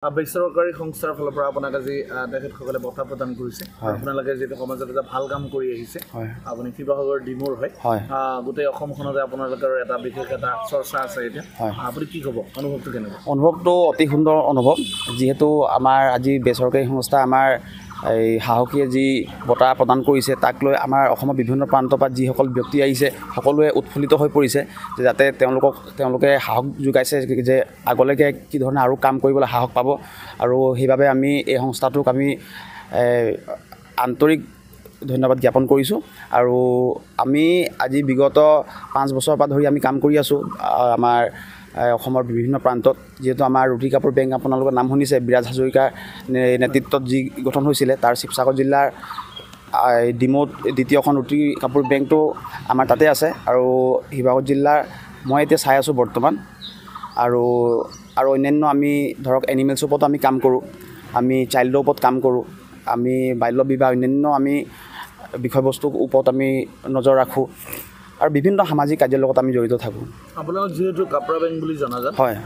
বেচৰকাৰী সংস্থাৰ ফালৰ পৰা আপোনাক আজি তেখেতসকলে বঁটা প্ৰদান কৰিছে আপোনালোকে যিটো সমাজত এটা ভাল কাম কৰি আহিছে আপুনি শিৱসাগৰ ডিমোৰ হয় গোটেই অসমখনতে আপোনালোকৰ এটা বিশেষ এটা চৰ্চা আছে এতিয়া আপুনি কি ক'ব অনুভৱটো কেনেকুৱা অনুভৱটো অতি সুন্দৰ অনুভৱ যিহেতু আমাৰ আজি বেচৰকাৰী সংস্থা আমাৰ এই সাহসীয়ে যি বঁটা প্ৰদান কৰিছে তাক লৈ আমাৰ অসমৰ বিভিন্ন প্ৰান্তৰ পৰা যিসকল ব্যক্তি আহিছে সকলোৱে উৎফুল্লিত হৈ পৰিছে যে যাতে তেওঁলোকে সাহস যোগাইছে যে আগলৈকে কি ধৰণে আৰু কাম কৰিবলৈ সাহস পাব আৰু সেইবাবে আমি এই সংস্থাটোক আমি আন্তৰিক ধন্যবাদ জ্ঞাপন কৰিছোঁ আৰু আমি আজি বিগত 5 বছৰৰ পৰা ধৰি আমি কাম কৰি আছোঁ আমাৰ অসমৰ বিভিন্ন প্ৰান্তত যেহেতু আমাৰ ৰুটি কাপোৰ বেংক আপোনালোকৰ নাম শুনিছে বিৰাজ হাজৰিকাৰ নেতৃত্বত যি গঠন হৈছিলে তাৰ শিৱসাগৰ জিলাৰ ডিমোত দ্বিতীয়খন ৰুটি কাপোৰ বেংকটো আমাৰ তাতে আছে আৰু শিৱসাগৰ জিলাৰ মই এতিয়া চাই আছোঁ বৰ্তমান আৰু অন্যান্য আমি ধৰক এনিমেলছৰ ওপৰত আমি কাম কৰোঁ আমি চাইল্ডৰ ওপৰত কাম কৰোঁ আমি বাল্য বিবাহ অন্যান্য আমি বিষয়বস্তুৰ ওপৰত আমি নজৰ ৰাখোঁ আৰু বিভিন্ন সামাজিক কাৰ্যৰ লগত আমি জড়িত থাকোঁ আপোনালোক যেহেতু কাপোৰ বেংক বুলি জনা যায় হয়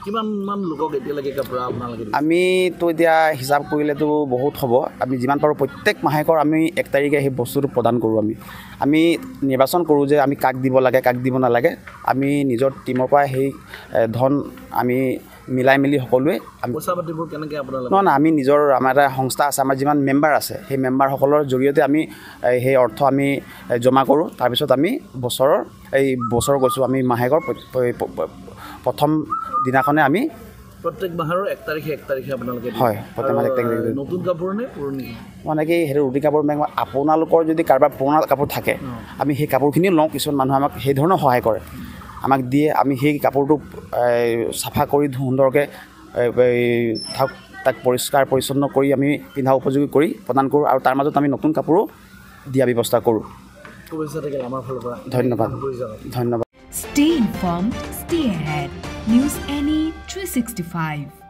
কিমানমান লোকক এতিয়ালৈকে কাপোৰ আপোনালোকে আমিতো এতিয়া হিচাপ কৰিলেতো বহুত হ'ব আমি যিমান পাৰোঁ প্ৰত্যেক মাহেকৰ আমি 1 তাৰিখে সেই বস্তুটো প্ৰদান কৰোঁ আমি নিৰ্বাচন কৰোঁ যে আমি কাক দিব লাগে কাক দিব নালাগে আমি নিজৰ টীমৰ পৰা সেই ধন আমি মিলাই মিলি সকলোৱে পইচা পাতিবোৰ কেনেকৈ আপোনালোকে নহয় আমি নিজৰ আমাৰ এটা সংস্থা আছে আমাৰ যিমান মেম্বাৰ আছে সেই মেম্বাৰসকলৰ জৰিয়তে আমি সেই অৰ্থ আমি জমা কৰোঁ তাৰপিছত আমি বছৰ গৈছোঁ আমি মাহেকৰ প্ৰথম দিনাখনে আমি প্ৰত্যেক মাহৰ 1 তাৰিখে আপোনালোকে হয় প্ৰত্যেক মাহৰ 1 তাৰিখে নতুন কাপোৰ নে পুৰণি মানে কি সেইটো ৰুটি কাপোৰ বেংক আপোনালোকৰ যদি কাৰোবাৰ পুৰণা কাপোৰ থাকে আমি সেই কাপোৰখিনি লওঁ কিছুমান মানুহে আমাক সেই ধৰণৰ সহায় কৰে আমাক দিয়ে আমি সেই কাপোৰটো চাফা কৰি সুন্দৰকৈ তাক পৰিষ্কাৰ পৰিচ্ছন্ন কৰি আমি পিন্ধা উপযোগী কৰি প্ৰদান কৰোঁ আৰু তাৰ মাজত আমি নতুন কাপোৰো দিয়া ব্যৱস্থা কৰোঁ ধন্যবাদ Stay informed, stay ahead. News Any 365